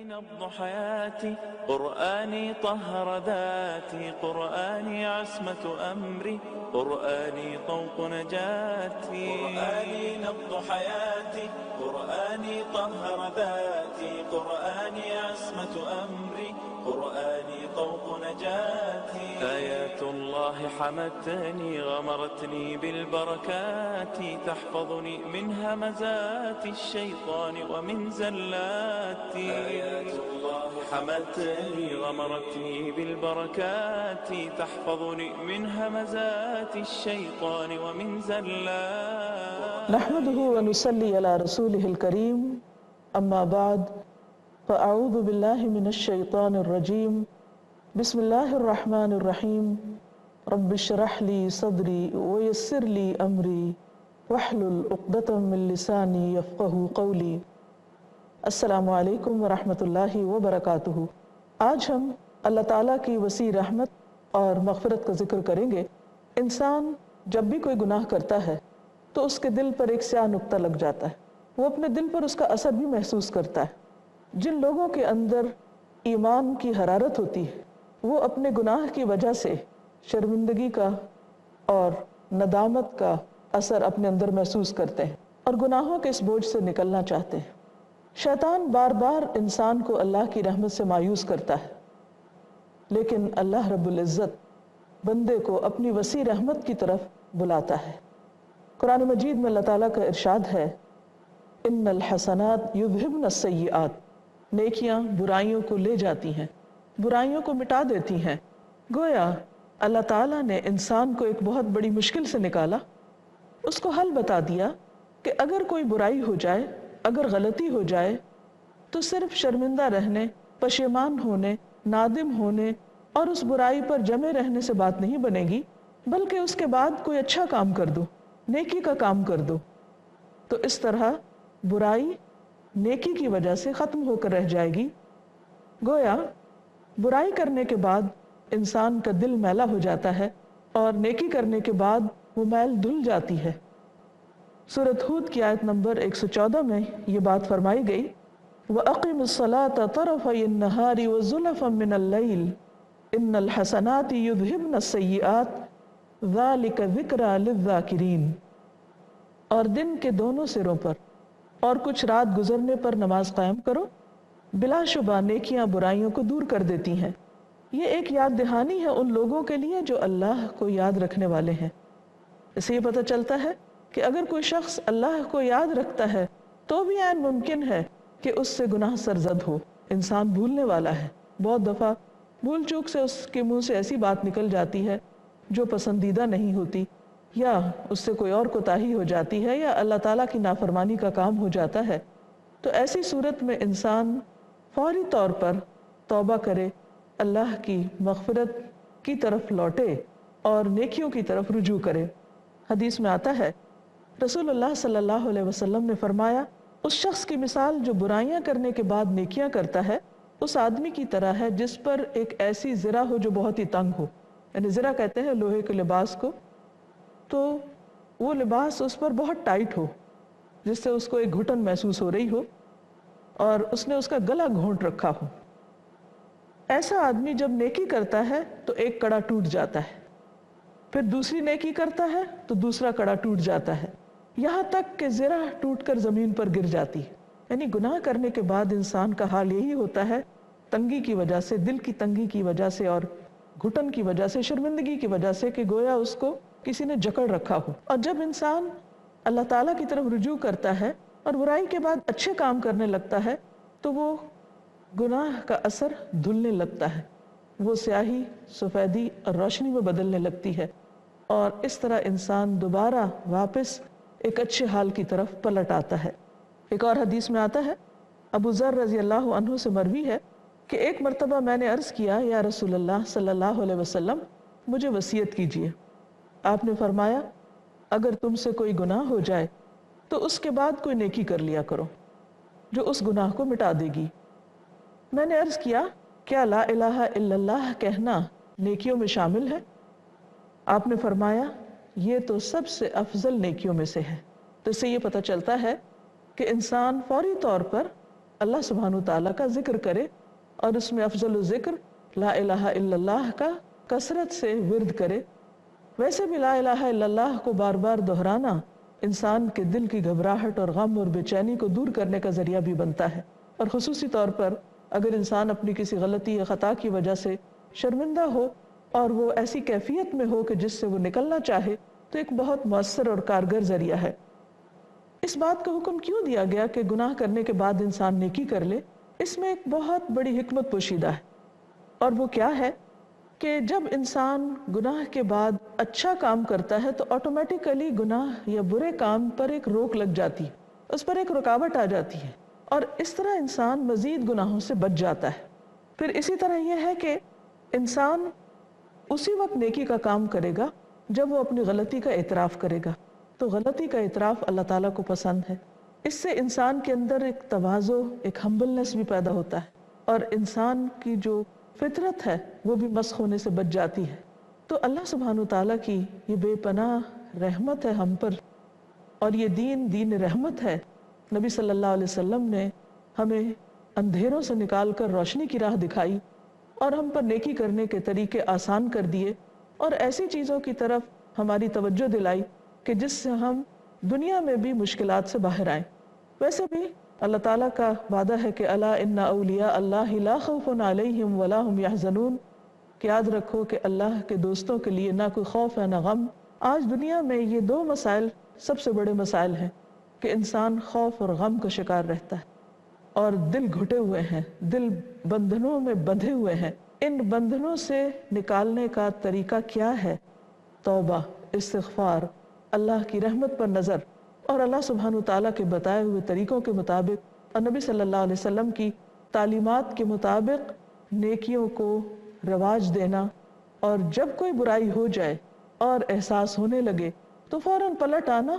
نبض حياتي قرآني طهر ذاتي قرآني عصمة أمري قرآني طوق نجاتي قرآني نبض حياتي قرآني طهر ذاتي قرآني عصمة أمري قرآني طوق نجاتي آيات الله حمتني غمرتني بالبركات تحفظني من همزات الشيطان ومن زلاتي آيات الله حمتني غمرتني بالبركات تحفظني من همزات الشيطان ومن زلاتي نحمده ونصلي على رسوله الكريم أما بعد فأعوذ بالله من الشيطان الرجيم بسم الله الرحمن الرحيم رب اشرح لي صدري ويسر لي أمري واحلل عقدة من لساني يفقهوا قولي السلام علیکم ورحمۃ اللہ وبرکاتہ۔ آج ہم اللہ تعالیٰ کی وسیع رحمت اور مغفرت کا ذکر کریں گے۔ انسان جب بھی کوئی گناہ کرتا ہے تو اس کے دل پر ایک سیاہ نقطہ لگ جاتا ہے، وہ اپنے دل پر اس کا اثر بھی محسوس کرتا ہے۔ جن لوگوں کے اندر ایمان کی حرارت ہوتی ہے وہ اپنے گناہ کی وجہ سے شرمندگی کا اور ندامت کا اثر اپنے اندر محسوس کرتے ہیں اور گناہوں کے اس بوجھ سے نکلنا چاہتے ہیں۔ شیطان بار بار انسان کو اللہ کی رحمت سے مایوس کرتا ہے، لیکن اللہ رب العزت بندے کو اپنی وسیع رحمت کی طرف بلاتا ہے۔ قرآن مجید میں اللہ تعالیٰ کا ارشاد ہے، ان الحسنات یذہبن السیئات، نیکیاں برائیوں کو لے جاتی ہیں، برائیوں کو مٹا دیتی ہیں۔ گویا اللہ تعالیٰ نے انسان کو ایک بہت بڑی مشکل سے نکالا، اس کو حل بتا دیا کہ اگر کوئی برائی ہو جائے، اگر غلطی ہو جائے تو صرف شرمندہ رہنے، پشیمان ہونے، نادم ہونے اور اس برائی پر جمے رہنے سے بات نہیں بنے گی، بلکہ اس کے بعد کوئی اچھا کام کر دو، نیکی کا کام کر دو، تو اس طرح برائی نیکی کی وجہ سے ختم ہو کر رہ جائے گی۔ گویا برائی کرنے کے بعد انسان کا دل میلا ہو جاتا ہے اور نیکی کرنے کے بعد وہ میل دھل جاتی ہے۔ سورۃ ہود کی آیت نمبر 114 میں یہ بات فرمائی گئی، وَأَقِمِ الصَّلَاةَ طَرَفَيِ النَّهَارِ وَزُلَفًا مِّنَ اللَّيْلِ إِنَّ الْحَسَنَاتِ يُذْهِبْنَ السَّيِّئَاتِ ذَلِكَ ذِكْرَى لِلذَّاكِرِينَ، اور دن کے دونوں سروں پر اور کچھ رات گزرنے پر نماز قائم کرو، بلا شبہ نیکیاں برائیوں کو دور کر دیتی ہیں۔ یہ ایک یاد دہانی ہے ان لوگوں کے لیے جو اللہ کو یاد رکھنے والے ہیں۔ اس سے یہ پتہ چلتا ہے کہ اگر کوئی شخص اللہ کو یاد رکھتا ہے تو بھی عین ممکن ہے کہ اس سے گناہ سرزد ہو۔ انسان بھولنے والا ہے، بہت دفعہ بھول چوک سے اس کے منہ سے ایسی بات نکل جاتی ہے جو پسندیدہ نہیں ہوتی، یا اس سے کوئی اور کوتاہی ہو جاتی ہے، یا اللہ تعالیٰ کی نافرمانی کا کام ہو جاتا ہے۔ تو ایسی صورت میں انسان فوری طور پر توبہ کرے، اللہ کی مغفرت کی طرف لوٹے اور نیکیوں کی طرف رجوع کرے۔ حدیث میں آتا ہے، رسول اللہ صلی اللہ علیہ وسلم نے فرمایا، اس شخص کی مثال جو برائیاں کرنے کے بعد نیکیاں کرتا ہے اس آدمی کی طرح ہے جس پر ایک ایسی زرہ ہو جو بہت ہی تنگ ہو، یعنی زرہ کہتے ہیں لوہے کے لباس کو، تو وہ لباس اس پر بہت ٹائٹ ہو جس سے اس کو ایک گھٹن محسوس ہو رہی ہو اور اس نے اس کا گلا گھونٹ رکھا ہو۔ ایسا آدمی جب نیکی کرتا ہے تو ایک کڑا ٹوٹ جاتا ہے، پھر دوسری نیکی کرتا ہے تو دوسرا کڑا ٹوٹ جاتا ہے، یہاں تک کہ زرہ ٹوٹ کر زمین پر گر جاتی ہے۔ یعنی گناہ کرنے کے بعد انسان کا حال یہی ہوتا ہے، تنگی کی وجہ سے، دل کی تنگی کی وجہ سے اور گھٹن کی وجہ سے، شرمندگی کی وجہ سے، کہ گویا اس کو کسی نے جکڑ رکھا ہو۔ اور جب انسان اللہ تعالیٰ کی طرف رجوع کرتا ہے اور برائی کے بعد اچھے کام کرنے لگتا ہے تو وہ گناہ کا اثر دھلنے لگتا ہے، وہ سیاہی سفیدی اور روشنی میں بدلنے لگتی ہے، اور اس طرح انسان دوبارہ واپس ایک اچھے حال کی طرف پلٹ آتا ہے۔ ایک اور حدیث میں آتا ہے، ابو ذر رضی اللہ عنہ سے مروی ہے کہ ایک مرتبہ میں نے عرض کیا، یا رسول اللہ صلی اللہ علیہ وسلم مجھے وصیت کیجیے۔ آپ نے فرمایا، اگر تم سے کوئی گناہ ہو جائے تو اس کے بعد کوئی نیکی کر لیا کرو جو اس گناہ کو مٹا دے گی۔ میں نے عرض کیا، کیا لا الہ الا اللہ کہنا نیکیوں میں شامل ہے؟ آپ نے فرمایا، یہ تو سب سے افضل نیکیوں میں سے ہے۔ تو اس سے یہ پتہ چلتا ہے کہ انسان فوری طور پر اللہ سبحانہ تعالیٰ کا ذکر کرے، اور اس میں افضل الذکر لا الہ الا اللہ کا کثرت سے ورد کرے۔ ویسے بھی لا الہ الا اللہ کو بار بار دہرانا انسان کے دل کی گھبراہٹ اور غم اور بے چینی کو دور کرنے کا ذریعہ بھی بنتا ہے، اور خصوصی طور پر اگر انسان اپنی کسی غلطی یا خطا کی وجہ سے شرمندہ ہو اور وہ ایسی کیفیت میں ہو کہ جس سے وہ نکلنا چاہے، تو ایک بہت مؤثر اور کارگر ذریعہ ہے۔ اس بات کا حکم کیوں دیا گیا کہ گناہ کرنے کے بعد انسان نیکی کر لے؟ اس میں ایک بہت بڑی حکمت پوشیدہ ہے، اور وہ کیا ہے کہ جب انسان گناہ کے بعد اچھا کام کرتا ہے تو آٹومیٹیکلی گناہ یا برے کام پر ایک روک لگ جاتی ہے، اس پر ایک رکاوٹ آ جاتی ہے، اور اس طرح انسان مزید گناہوں سے بچ جاتا ہے۔ پھر اسی طرح یہ ہے کہ انسان اسی وقت نیکی کا کام کرے گا جب وہ اپنی غلطی کا اعتراف کرے گا، تو غلطی کا اعتراف اللہ تعالیٰ کو پسند ہے۔ اس سے انسان کے اندر ایک تواضع، ایک ہمبلنس بھی پیدا ہوتا ہے، اور انسان کی جو فطرت ہے وہ بھی مسخ ہونے سے بچ جاتی ہے۔ تو اللہ سبحانہ تعالیٰ کی یہ بے پناہ رحمت ہے ہم پر، اور یہ دین رحمت ہے۔ نبی صلی اللہ علیہ وسلم نے ہمیں اندھیروں سے نکال کر روشنی کی راہ دکھائی، اور ہم پر نیکی کرنے کے طریقے آسان کر دیے، اور ایسی چیزوں کی طرف ہماری توجہ دلائی کہ جس سے ہم دنیا میں بھی مشکلات سے باہر آئیں۔ ویسے بھی اللہ تعالیٰ کا وعدہ ہے کہ الا ان اولیاء اللہ لا خوف علیہم ولا هم یحزنون، کہ یاد رکھو کہ اللہ کے دوستوں کے لیے نہ کوئی خوف ہے نہ غم۔ آج دنیا میں یہ دو مسائل سب سے بڑے مسائل ہیں کہ انسان خوف اور غم کا شکار رہتا ہے، اور دل گھٹے ہوئے ہیں، دل بندھنوں میں بندھے ہوئے ہیں۔ ان بندھنوں سے نکالنے کا طریقہ کیا ہے؟ توبہ، استغفار، اللہ کی رحمت پر نظر، اور اللہ سبحانہ تعالیٰ کے بتائے ہوئے طریقوں کے مطابق اور نبی صلی اللہ علیہ وسلم کی تعلیمات کے مطابق نیکیوں کو رواج دینا، اور جب کوئی برائی ہو جائے اور احساس ہونے لگے تو فوراً پلٹ آنا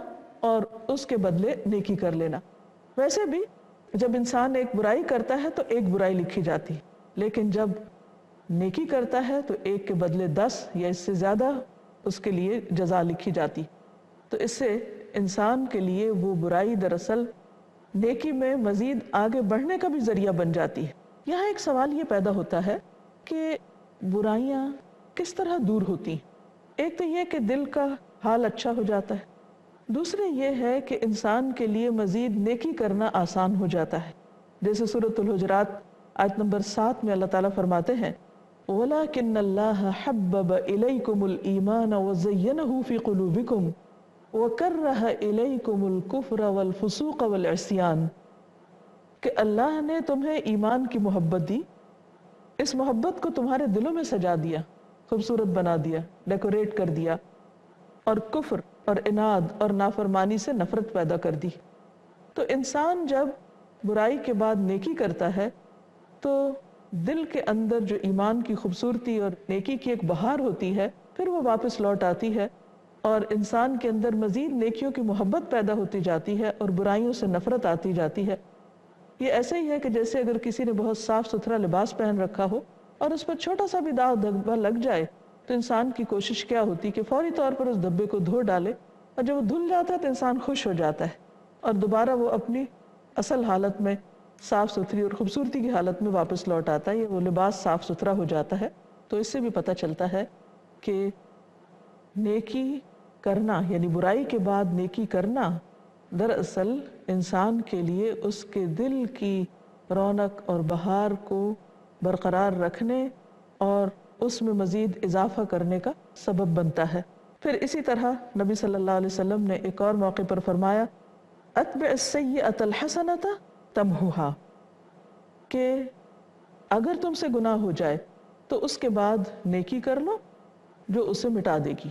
اور اس کے بدلے نیکی کر لینا۔ ویسے بھی جب انسان ایک برائی کرتا ہے تو ایک برائی لکھی جاتی، لیکن جب نیکی کرتا ہے تو ایک کے بدلے 10 یا اس سے زیادہ اس کے لیے جزا لکھی جاتی۔ تو اس سے انسان کے لیے وہ برائی دراصل نیکی میں مزید آگے بڑھنے کا بھی ذریعہ بن جاتی ہے۔ یہاں ایک سوال یہ پیدا ہوتا ہے کہ برائیاں کس طرح دور ہوتی ہیں؟ ایک تو یہ کہ دل کا حال اچھا ہو جاتا ہے، دوسرے یہ ہے کہ انسان کے لیے مزید نیکی کرنا آسان ہو جاتا ہے، جیسے سورۃ الحجرات آیت نمبر 7 میں اللہ تعالیٰ فرماتے ہیں وَلَكِنَّ اللَّهَ حَبَّبَ إِلَيْكُمُ الْإِيمَانَ وَزَيَّنَهُ فِي قُلُوبِكُمْ وَكَرَّهَ إِلَيْكُمُ الْكُفْرَ وَالْفُسُوقَ وَالْعِصْيَانَ، کہ اللہ نے تمہیں ایمان کی محبت دی، اس محبت کو تمہارے دلوں میں سجا دیا، خوبصورت بنا دیا، ڈیکوریٹ کر دیا، اور کفر اور اناد اور نافرمانی سے نفرت پیدا کر دی۔ تو انسان جب برائی کے بعد نیکی کرتا ہے تو دل کے اندر جو ایمان کی خوبصورتی اور نیکی کی ایک بہار ہوتی ہے پھر وہ واپس لوٹ آتی ہے، اور انسان کے اندر مزید نیکیوں کی محبت پیدا ہوتی جاتی ہے اور برائیوں سے نفرت آتی جاتی ہے۔ یہ ایسے ہی ہے کہ جیسے اگر کسی نے بہت صاف ستھرا لباس پہن رکھا ہو اور اس پر چھوٹا سا بھی داغ دھبا لگ جائے تو انسان کی کوشش کیا ہوتی کہ فوری طور پر اس دھبے کو دھو ڈالے، اور جب وہ دھل جاتا ہے تو انسان خوش ہو جاتا ہے اور دوبارہ وہ اپنی اصل حالت میں صاف ستھری اور خوبصورتی کی حالت میں واپس لوٹ آتا ہے، وہ لباس صاف ستھرا ہو جاتا ہے۔ تو اس سے بھی پتہ چلتا ہے کہ نیکی کرنا یعنی برائی کے بعد نیکی کرنا دراصل انسان کے لیے اس کے دل کی رونق اور بہار کو برقرار رکھنے اور اس میں مزید اضافہ کرنے کا سبب بنتا ہے۔ پھر اسی طرح نبی صلی اللہ علیہ وسلم نے ایک اور موقع پر فرمایا اتبع السیئۃ الحسنۃ تمحوہا، کہ اگر تم سے گناہ ہو جائے تو اس کے بعد نیکی کر لو جو اسے مٹا دے گی،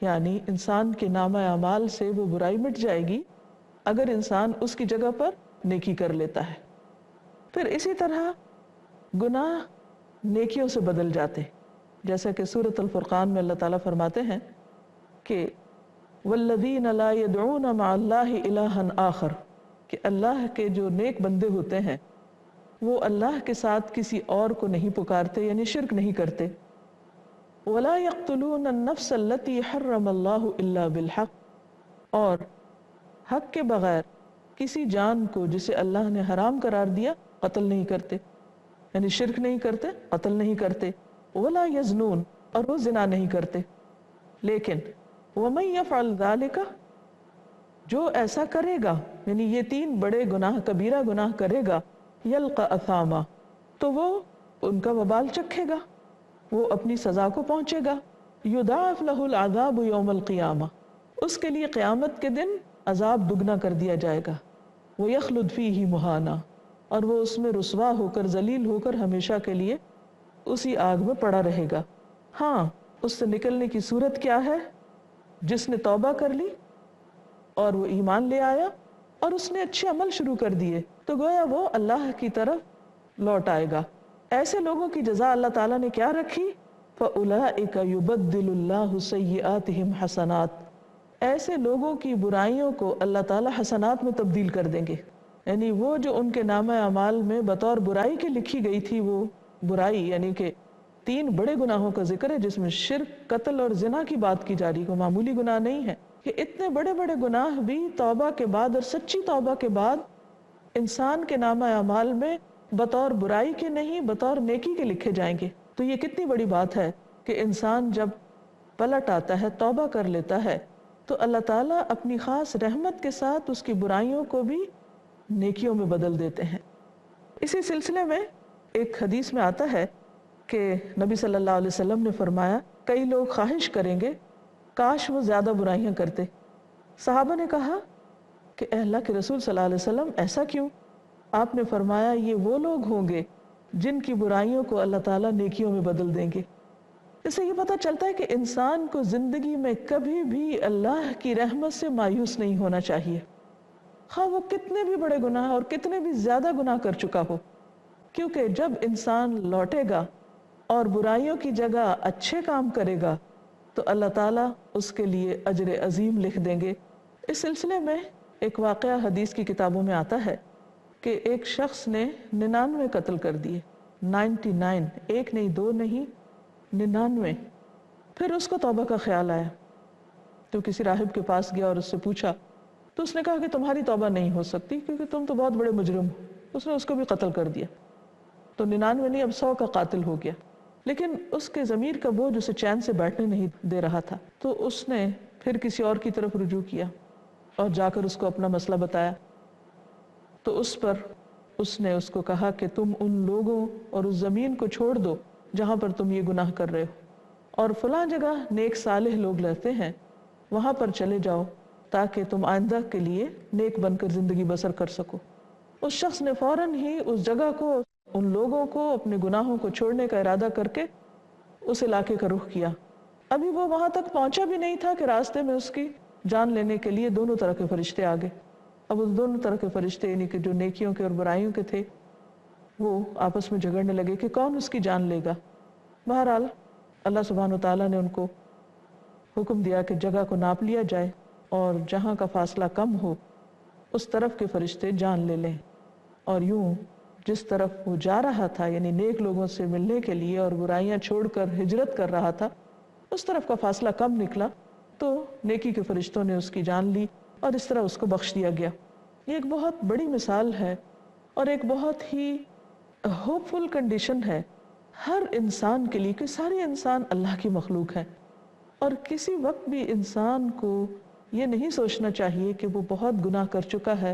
یعنی انسان کے نامہ اعمال سے وہ برائی مٹ جائے گی اگر انسان اس کی جگہ پر نیکی کر لیتا ہے۔ پھر اسی طرح گناہ نیکیوں سے بدل جاتے، جیسا کہ سورۃ الفرقان میں اللہ تعالیٰ فرماتے ہیں کہ والذین لا يدعون مع اللہ الہا آخر، کہ اللہ کے جو نیک بندے ہوتے ہیں وہ اللہ کے ساتھ کسی اور کو نہیں پکارتے، یعنی شرک نہیں کرتے۔ ولا يقتلون النفس التي حرم اللہ الا بالحق، اور حق کے بغیر کسی جان کو جسے اللہ نے حرام قرار دیا قتل نہیں کرتے، یعنی شرک نہیں کرتے، قتل نہیں کرتے، ولا یزنون، اور وہ زنا نہیں کرتے۔ لیکن وَمَن يَفْعَلْ ذَلِكَ، جو ایسا کرے گا، یعنی یہ 3 بڑے گناہ، کبیرہ گناہ کرے گا، یلقى اثاما، تو وہ ان کا وبال چکھے گا، وہ اپنی سزا کو پہنچے گا۔ یضاعف له العذاب یوم القیامہ، اس کے لیے قیامت کے دن عذاب دگنا کر دیا جائے گا۔ وَيَخْلُدْ فِيهِ مُهَانًا، اور وہ اس میں رسوا ہو کر، ذلیل ہو کر ہمیشہ کے لیے اسی آگ میں پڑا رہے گا۔ ہاں، اس سے نکلنے کی صورت کیا ہے؟ جس نے توبہ کر لی اور وہ ایمان لے آیا اور اس نے اچھے عمل شروع کر دیے، تو گویا وہ اللہ کی طرف لوٹ آئے گا۔ ایسے لوگوں کی جزا اللہ تعالیٰ نے کیا رکھی؟ فَأُولَئِكَ يُبَدِّلُ اللَّهُ سَيِّئَاتِهِمْ حَسَنَاتٍ، ایسے لوگوں کی برائیوں کو اللہ تعالیٰ حسنات میں تبدیل کر دیں گے، یعنی وہ جو ان کے نامہ اعمال میں بطور برائی کے لکھی گئی تھی، وہ برائی یعنی کہ 3 بڑے گناہوں کا ذکر ہے جس میں شرک، قتل اور زنا کی بات کی جا رہی، کوئی معمولی گناہ نہیں ہے، کہ اتنے بڑے بڑے گناہ بھی توبہ کے بعد اور سچی توبہ کے بعد انسان کے نامہ اعمال میں بطور برائی کے نہیں، بطور نیکی کے لکھے جائیں گے۔ تو یہ کتنی بڑی بات ہے کہ انسان جب پلٹ آتا ہے، توبہ کر لیتا ہے، تو اللہ تعالیٰ اپنی خاص رحمت کے ساتھ اس کی برائیوں کو بھی نیکیوں میں بدل دیتے ہیں۔ اسی سلسلے میں ایک حدیث میں آتا ہے کہ نبی صلی اللہ علیہ وسلم نے فرمایا، کئی لوگ خواہش کریں گے کاش وہ زیادہ برائیاں کرتے۔ صحابہ نے کہا کہ اے اللہ کے رسول صلی اللہ علیہ وسلم ایسا کیوں؟ آپ نے فرمایا یہ وہ لوگ ہوں گے جن کی برائیوں کو اللہ تعالیٰ نیکیوں میں بدل دیں گے۔ اس سے یہ پتہ چلتا ہے کہ انسان کو زندگی میں کبھی بھی اللہ کی رحمت سے مایوس نہیں ہونا چاہیے، خواہ وہ کتنے بھی بڑے گناہ اور کتنے بھی زیادہ گناہ کر چکا ہو، کیونکہ جب انسان لوٹے گا اور برائیوں کی جگہ اچھے کام کرے گا تو اللہ تعالیٰ اس کے لیے اجر عظیم لکھ دیں گے۔ اس سلسلے میں ایک واقعہ حدیث کی کتابوں میں آتا ہے کہ ایک شخص نے 99 قتل کر دیے، 99، ایک نہیں، 2 نہیں، 99۔ پھر اس کو توبہ کا خیال آیا تو کسی راہب کے پاس گیا اور اس سے پوچھا، تو اس نے کہا کہ تمہاری توبہ نہیں ہو سکتی کیونکہ تم تو بہت بڑے مجرم ہو۔ اس نے اس کو بھی قتل کر دیا، تو 99 نہیں، اب 100 کا قاتل ہو گیا۔ لیکن اس کے ضمیر کا بوجھ اسے چین سے بیٹھنے نہیں دے رہا تھا، تو اس نے پھر کسی اور کی طرف رجوع کیا اور جا کر اس کو اپنا مسئلہ بتایا، تو اس نے اس کو کہا کہ تم ان لوگوں اور اس زمین کو چھوڑ دو جہاں پر تم یہ گناہ کر رہے ہو، اور فلاں جگہ نیک صالح لوگ رہتے ہیں، وہاں پر چلے جاؤ تاکہ تم آئندہ کے لیے نیک بن کر زندگی بسر کر سکو۔ اس شخص نے فوراً ہی اس جگہ کو، ان لوگوں کو، اپنے گناہوں کو چھوڑنے کا ارادہ کر کے اس علاقے کا رخ کیا۔ ابھی وہ وہاں تک پہنچا بھی نہیں تھا کہ راستے میں اس کی جان لینے کے لیے دونوں طرح کے فرشتے آ گئے۔ اب اس دونوں طرح کے فرشتے، یعنی کہ جو نیکیوں کے اور برائیوں کے تھے، وہ آپس میں جھگڑنے لگے کہ کون اس کی جان لے گا۔ بہرحال اللہ سبحانہ وتعالیٰ نے ان کو حکم دیا کہ جگہ کو ناپ لیا جائے اور جہاں کا فاصلہ کم ہو اس طرف کے فرشتے جان لے لیں، اور یوں جس طرف وہ جا رہا تھا، یعنی نیک لوگوں سے ملنے کے لیے اور برائیاں چھوڑ کر ہجرت کر رہا تھا، اس طرف کا فاصلہ کم نکلا تو نیکی کے فرشتوں نے اس کی جان لی اور اس طرح اس کو بخش دیا گیا۔ یہ ایک بہت بڑی مثال ہے اور ایک بہت ہی ہوپ فل کنڈیشن ہے ہر انسان کے لیے کہ سارے انسان اللہ کی مخلوق ہیں، اور کسی وقت بھی انسان کو یہ نہیں سوچنا چاہیے کہ وہ بہت گناہ کر چکا ہے،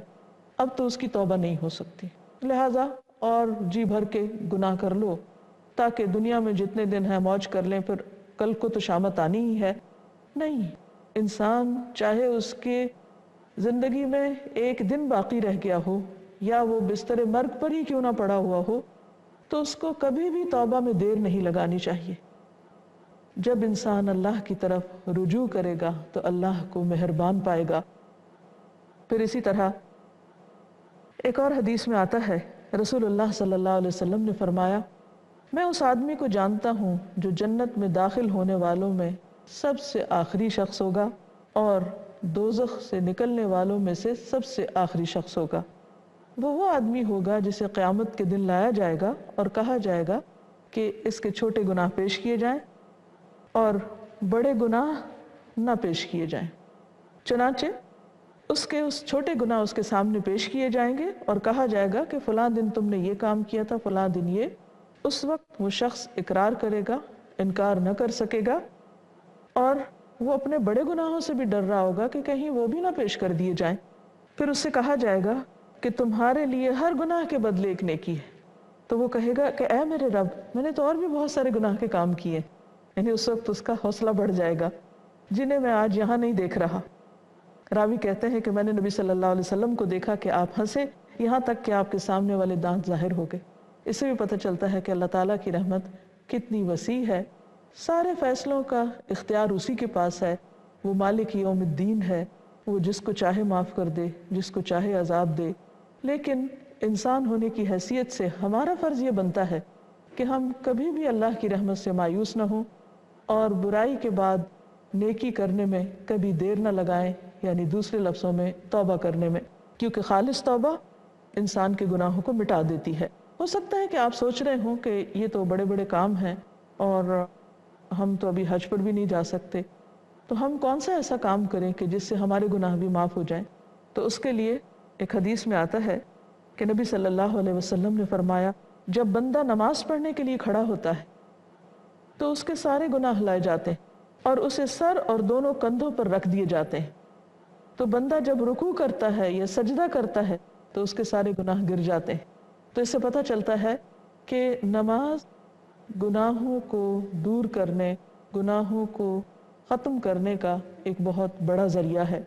اب تو اس کی توبہ نہیں ہو سکتی، لہٰذا اور جی بھر کے گناہ کر لو تاکہ دنیا میں جتنے دن ہیں موج کر لیں، پھر کل کو تو شامت آنی ہی ہے۔ نہیں، انسان چاہے اس کے زندگی میں ایک دن باقی رہ گیا ہو یا وہ بستر مرگ پر ہی کیوں نہ پڑا ہوا ہو، تو اس کو کبھی بھی توبہ میں دیر نہیں لگانی چاہیے۔ جب انسان اللہ کی طرف رجوع کرے گا تو اللہ کو مہربان پائے گا۔ پھر اسی طرح ایک اور حدیث میں آتا ہے، رسول اللہ صلی اللہ علیہ وسلم نے فرمایا، میں اس آدمی کو جانتا ہوں جو جنت میں داخل ہونے والوں میں سب سے آخری شخص ہوگا اور دوزخ سے نکلنے والوں میں سے سب سے آخری شخص ہوگا۔ وہ آدمی ہوگا جسے قیامت کے دن لایا جائے گا اور کہا جائے گا کہ اس کے چھوٹے گناہ پیش کیے جائیں اور بڑے گناہ نہ پیش کیے جائیں۔ چنانچہ اس کے اس چھوٹے گناہ اس کے سامنے پیش کیے جائیں گے اور کہا جائے گا کہ فلاں دن تم نے یہ کام کیا تھا، فلاں دن یہ. اس وقت وہ شخص اقرار کرے گا، انکار نہ کر سکے گا، اور وہ اپنے بڑے گناہوں سے بھی ڈر رہا ہوگا کہ کہیں وہ بھی نہ پیش کر دیے جائیں. پھر اس سے کہا جائے گا کہ تمہارے لیے ہر گناہ کے بدلے ایک نیکی ہے. تو وہ کہے گا کہ اے میرے رب، میں نے تو اور بھی بہت سارے گناہ کے کام کیے. یعنی اس وقت اس کا حوصلہ بڑھ جائے گا، جنہیں میں آج یہاں نہیں دیکھ رہا. راوی کہتے ہیں کہ میں نے نبی صلی اللہ علیہ وسلم کو دیکھا کہ آپ ہنسے یہاں تک کہ آپ کے سامنے والے دانت ظاہر ہو گئے. اس سے بھی پتہ چلتا ہے کہ اللہ تعالیٰ کی رحمت کتنی وسیع ہے. سارے فیصلوں کا اختیار اسی کے پاس ہے. وہ مالک یوم الدین ہے، وہ جس کو چاہے معاف کر دے، جس کو چاہے عذاب دے. لیکن انسان ہونے کی حیثیت سے ہمارا فرض یہ بنتا ہے کہ ہم کبھی بھی اللہ کی رحمت سے مایوس نہ ہوں اور برائی کے بعد نیکی کرنے میں کبھی دیر نہ لگائیں، یعنی دوسرے لفظوں میں توبہ کرنے میں، کیونکہ خالص توبہ انسان کے گناہوں کو مٹا دیتی ہے. ہو سکتا ہے کہ آپ سوچ رہے ہوں کہ یہ تو بڑے بڑے کام ہیں اور ہم تو ابھی حج پر بھی نہیں جا سکتے، تو ہم کون سا ایسا کام کریں کہ جس سے ہمارے گناہ بھی معاف ہو جائیں. تو اس کے لیے ایک حدیث میں آتا ہے کہ نبی صلی اللہ علیہ وسلم نے فرمایا، جب بندہ نماز پڑھنے کے لیے کھڑا ہوتا ہے تو اس کے سارے گناہ ہلائے جاتے ہیں اور اسے سر اور دونوں کندھوں پر رکھ دیے جاتے ہیں. تو بندہ جب رکوع کرتا ہے یا سجدہ کرتا ہے تو اس کے سارے گناہ گر جاتے ہیں. تو اس سے پتہ چلتا ہے کہ نماز گناہوں کو دور کرنے، گناہوں کو ختم کرنے کا ایک بہت بڑا ذریعہ ہے.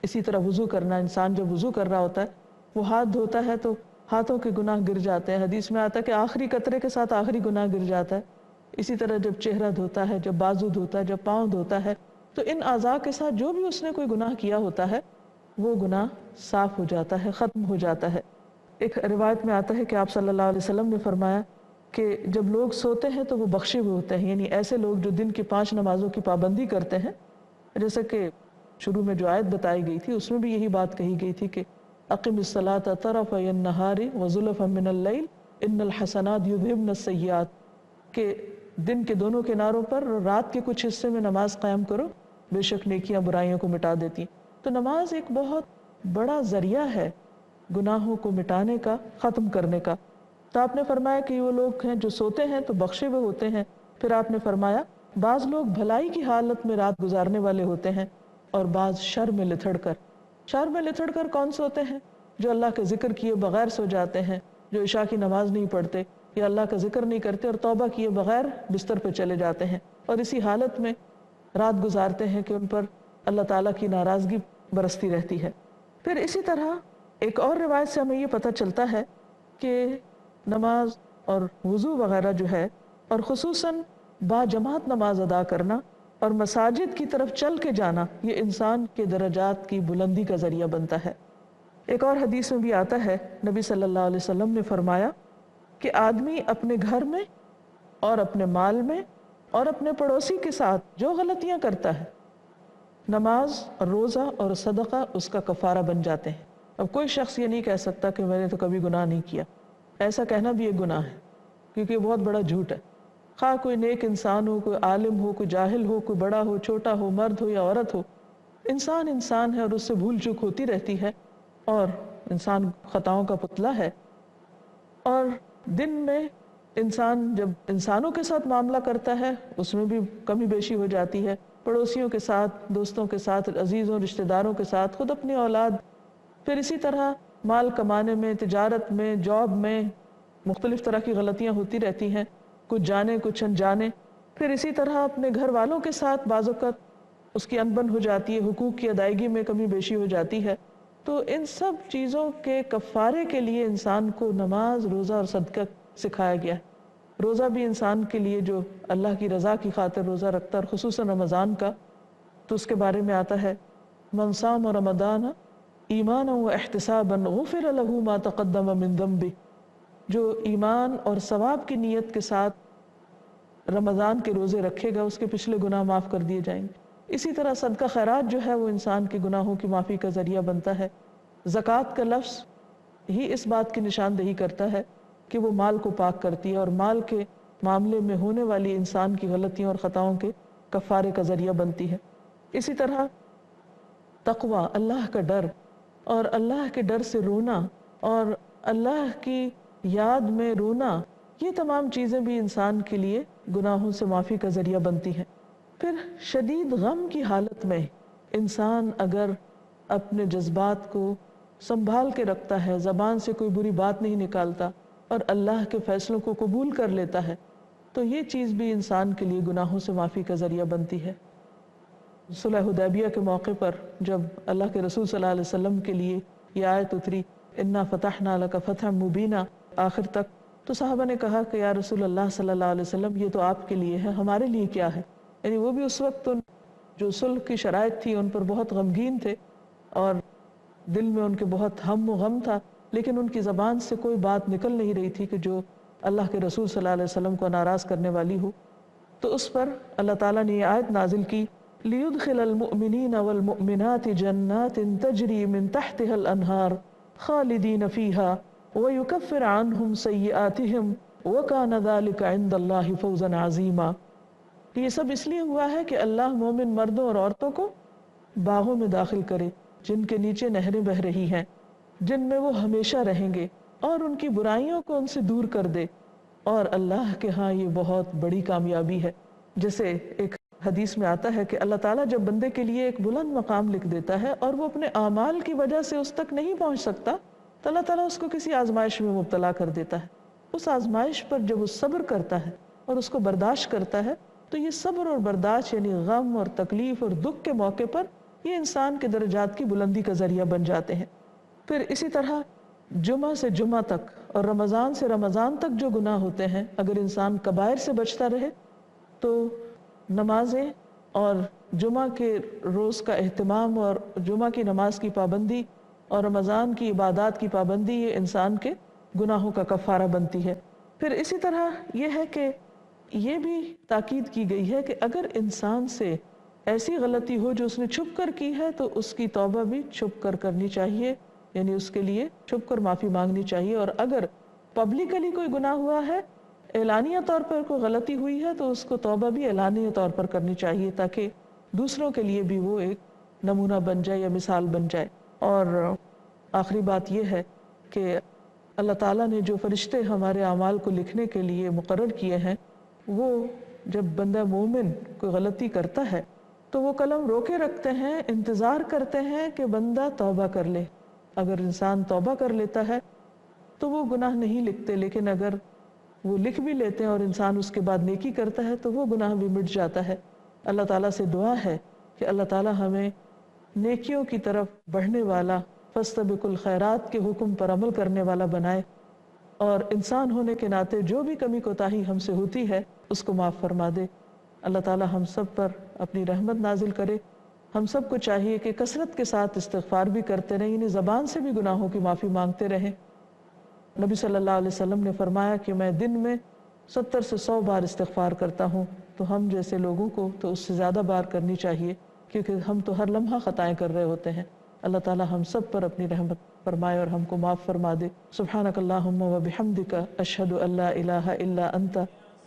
اسی طرح وضو کرنا، انسان جب وضو کر رہا ہوتا ہے وہ ہاتھ دھوتا ہے تو ہاتھوں کے گناہ گر جاتے ہیں. حدیث میں آتا ہے کہ آخری قطرے کے ساتھ آخری گناہ گر جاتا ہے. اسی طرح جب چہرہ دھوتا ہے، جب بازو دھوتا ہے، جب پاؤں دھوتا ہے، تو ان اعضاء کے ساتھ جو بھی اس نے کوئی گناہ کیا ہوتا ہے وہ گناہ صاف ہو جاتا ہے، ختم ہو جاتا ہے. ایک روایت میں آتا ہے کہ آپ صلی اللہ علیہ وسلم نے فرمایا کہ جب لوگ سوتے ہیں تو وہ بخشے ہوئے ہوتے ہیں، یعنی ایسے لوگ جو دن کی 5 نمازوں کی پابندی کرتے ہیں. جیسا کہ شروع میں جو آیت بتائی گئی تھی اس میں بھی یہی بات کہی گئی تھی کہ اقم الصلاۃ طرفی النہار وزلفا من اللیل ان الحسنات یذہبن السیئات، کہ دن کے دونوں کناروں پر رات کے کچھ حصے میں نماز قائم کرو، بے شک نیکیاں برائیوں کو مٹا دیتی. تو نماز ایک بہت بڑا ذریعہ ہے گناہوں کو مٹانے کا، ختم کرنے کا. تو آپ نے فرمایا کہ وہ لوگ ہیں جو سوتے ہیں تو بخشے ہوئے ہوتے ہیں. پھر آپ نے فرمایا بعض لوگ بھلائی کی حالت میں رات گزارنے والے ہوتے ہیں اور بعض شر میں لتھڑ کر. شر میں لتھڑ کر کون سوتے ہیں؟ جو اللہ کے ذکر کیے بغیر سو جاتے ہیں، جو عشاء کی نماز نہیں پڑھتے یا اللہ کا ذکر نہیں کرتے اور توبہ کیے بغیر بستر پہ چلے جاتے ہیں اور اسی حالت میں رات گزارتے ہیں کہ ان پر اللہ تعالیٰ کی ناراضگی برستی رہتی ہے. پھر اسی طرح ایک اور روایت سے ہمیں یہ پتہ چلتا ہے کہ نماز اور وضو وغیرہ جو ہے، اور خصوصاً با جماعت نماز ادا کرنا اور مساجد کی طرف چل کے جانا، یہ انسان کے درجات کی بلندی کا ذریعہ بنتا ہے. ایک اور حدیث میں بھی آتا ہے، نبی صلی اللہ علیہ وسلم نے فرمایا کہ آدمی اپنے گھر میں اور اپنے مال میں اور اپنے پڑوسی کے ساتھ جو غلطیاں کرتا ہے، نماز اور روزہ اور صدقہ اس کا کفارہ بن جاتے ہیں. اب کوئی شخص یہ نہیں کہہ سکتا کہ میں نے تو کبھی گناہ نہیں کیا. ایسا کہنا بھی ایک گناہ ہے، کیونکہ یہ بہت بڑا جھوٹ ہے. خواہ کوئی نیک انسان ہو، کوئی عالم ہو، کوئی جاہل ہو، کوئی بڑا ہو، چھوٹا ہو، مرد ہو یا عورت ہو، انسان انسان ہے اور اس سے بھول چوک ہوتی رہتی ہے اور انسان خطاؤں کا پتلا ہے. اور دن میں انسان جب انسانوں کے ساتھ معاملہ کرتا ہے اس میں بھی کمی بیشی ہو جاتی ہے، پڑوسیوں کے ساتھ، دوستوں کے ساتھ، عزیزوں رشتہ داروں کے ساتھ، خود اپنی اولاد. پھر اسی طرح مال کمانے میں، تجارت میں، جاب میں مختلف طرح کی غلطیاں ہوتی رہتی ہیں، کچھ جانے کچھ انجانے. پھر اسی طرح اپنے گھر والوں کے ساتھ بعض اوقات اس کی انبن ہو جاتی ہے، حقوق کی ادائیگی میں کمی بیشی ہو جاتی ہے. تو ان سب چیزوں کے کفارے کے لیے انسان کو نماز، روزہ اور صدقہ سکھایا گیا ہے. روزہ بھی انسان کے لیے جو اللہ کی رضا کی خاطر روزہ رکھتا ہے، خصوصاً رمضان کا، تو اس کے بارے میں آتا ہے من صام رمضان ایمانا و احتسابا غفر له ما تقدم من ذنبه، جو ایمان اور ثواب کی نیت کے ساتھ رمضان کے روزے رکھے گا اس کے پچھلے گناہ معاف کر دیے جائیں گے. اسی طرح صدقہ خیرات جو ہے وہ انسان کے گناہوں کی معافی کا ذریعہ بنتا ہے. زکوٰۃ کا لفظ ہی اس بات کی نشاندہی کرتا ہے کہ وہ مال کو پاک کرتی ہے اور مال کے معاملے میں ہونے والی انسان کی غلطیوں اور خطاؤں کے کفارے کا ذریعہ بنتی ہے. اسی طرح تقوی، اللہ کا ڈر، اور اللہ کے ڈر سے رونا اور اللہ کی یاد میں رونا، یہ تمام چیزیں بھی انسان کے لیے گناہوں سے معافی کا ذریعہ بنتی ہیں۔ پھر شدید غم کی حالت میں انسان اگر اپنے جذبات کو سنبھال کے رکھتا ہے، زبان سے کوئی بری بات نہیں نکالتا اور اللہ کے فیصلوں کو قبول کر لیتا ہے، تو یہ چیز بھی انسان کے لیے گناہوں سے معافی کا ذریعہ بنتی ہے۔ صلح حدیبیہ کے موقع پر جب اللہ کے رسول صلی اللہ علیہ وسلم کے لیے یہ آیت اتری انا فتحنا لک فتحا مبینا آخر تک، تو صحابہ نے کہا کہ یا رسول اللہ صلی اللہ علیہ وسلم یہ تو آپ کے لیے ہے، ہمارے لیے کیا ہے؟ یعنی وہ بھی اس وقت جو صلح کی شرائط تھی ان پر بہت غمگین تھے اور دل میں ان کے بہت ہم و غم تھا، لیکن ان کی زبان سے کوئی بات نکل نہیں رہی تھی کہ جو اللہ کے رسول صلی اللہ علیہ وسلم کو ناراض کرنے والی ہو۔ تو اس پر اللہ تعالیٰ نے یہ آیت نازل کی لِيُدْخِلَ الْمُؤْمِنِينَ وَالْمُؤْمِنَاتِ جَنَّاتٍ تَجْرِي مِن تَحْتِهَا الْأَنْهَارُ خَالِدِينَ فِيهَا وَيُكَفِّرَ عَنْهُمْ سَيِّئَاتِهِمْ وَكَانَ ذَلِكَ عِندَ اللَّهِ فَوْزًا عَظِيمًا۔ یہ سب اس لیے ہوا ہے کہ اللہ مومن مردوں اور عورتوں کو باغوں میں داخل کرے جن کے نیچے نہریں بہ رہی ہیں، جن میں وہ ہمیشہ رہیں گے، اور ان کی برائیوں کو ان سے دور کر دے، اور اللہ کے ہاں یہ بہت بڑی کامیابی ہے۔ جیسے ایک حدیث میں آتا ہے کہ اللہ تعالیٰ جب بندے کے لیے ایک بلند مقام لکھ دیتا ہے اور وہ اپنے اعمال کی وجہ سے اس تک نہیں پہنچ سکتا، تو اللہ تعالیٰ اس کو کسی آزمائش میں مبتلا کر دیتا ہے۔ اس آزمائش پر جب وہ صبر کرتا ہے اور اس کو برداشت کرتا ہے، تو یہ صبر اور برداشت یعنی غم اور تکلیف اور دکھ کے موقع پر یہ انسان کے درجات کی بلندی کا ذریعہ بن جاتے ہیں۔ پھر اسی طرح جمعہ سے جمعہ تک اور رمضان سے رمضان تک جو گناہ ہوتے ہیں، اگر انسان کبائر سے بچتا رہے تو نمازیں اور جمعہ کے روز کا اہتمام اور جمعہ کی نماز کی پابندی اور رمضان کی عبادات کی پابندی یہ انسان کے گناہوں کا کفارہ بنتی ہے۔ پھر اسی طرح یہ ہے کہ یہ بھی تاکید کی گئی ہے کہ اگر انسان سے ایسی غلطی ہو جو اس نے چھپ کر کی ہے تو اس کی توبہ بھی چھپ کر کرنی چاہیے، یعنی اس کے لیے چھپ کر معافی مانگنی چاہیے، اور اگر پبلکلی کوئی گناہ ہوا ہے، اعلانیہ طور پر کوئی غلطی ہوئی ہے، تو اس کو توبہ بھی اعلانیہ طور پر کرنی چاہیے تاکہ دوسروں کے لیے بھی وہ ایک نمونہ بن جائے یا مثال بن جائے۔ اور آخری بات یہ ہے کہ اللہ تعالیٰ نے جو فرشتے ہمارے اعمال کو لکھنے کے لیے مقرر کیے ہیں، وہ جب بندہ مومن کوئی غلطی کرتا ہے تو وہ قلم روکے رکھتے ہیں، انتظار کرتے ہیں کہ بندہ توبہ کر لے۔ اگر انسان توبہ کر لیتا ہے تو وہ گناہ نہیں لکھتے، لیکن اگر وہ لکھ بھی لیتے ہیں اور انسان اس کے بعد نیکی کرتا ہے تو وہ گناہ بھی مٹ جاتا ہے۔ اللہ تعالیٰ سے دعا ہے کہ اللہ تعالیٰ ہمیں نیکیوں کی طرف بڑھنے والا، فاستبقوا الخیرات کے حکم پر عمل کرنے والا بنائے، اور انسان ہونے کے ناطے جو بھی کمی کوتاہی ہم سے ہوتی ہے اس کو معاف فرما دے۔ اللہ تعالیٰ ہم سب پر اپنی رحمت نازل کرے۔ ہم سب کو چاہیے کہ کثرت کے ساتھ استغفار بھی کرتے رہیں، یعنی زبان سے بھی گناہوں کی معافی مانگتے رہیں۔ نبی صلی اللہ علیہ وسلم نے فرمایا کہ میں دن میں 70 سے 100 بار استغفار کرتا ہوں، تو ہم جیسے لوگوں کو تو اس سے زیادہ بار کرنی چاہیے، کیونکہ ہم تو ہر لمحہ خطائیں کر رہے ہوتے ہیں۔ اللہ تعالیٰ ہم سب پر اپنی رحمت فرمائے اور ہم کو معاف فرما دے۔ سبحانک اللہم و بحمدک، اشہد ان لا الہ الا انت،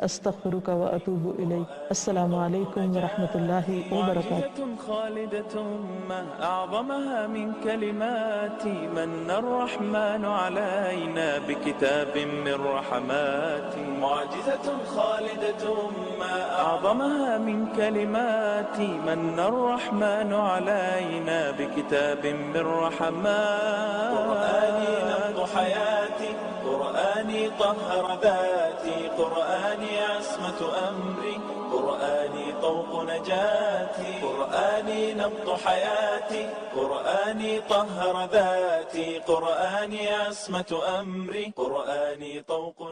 استغفرک و اتوب الیک۔ السلام علیکم ورحمۃ اللہ وبرکاتہ۔ معجزة خالدة ما أعظمها من كلمات من الرحمن علينا بكتاب من رحمات. معجزة خالدة ما أعظمها من كلمات من الرحمن علينا بكتاب من رحمات. قرآني نبض حياتي، قرآني طهر ذاتي، قرآني عصمة أمري، قرآني طوق نجاتي، قرآني نبض حياتي، قرآني طهر ذاتي، قرآني عصمة أمري، قرآني طوق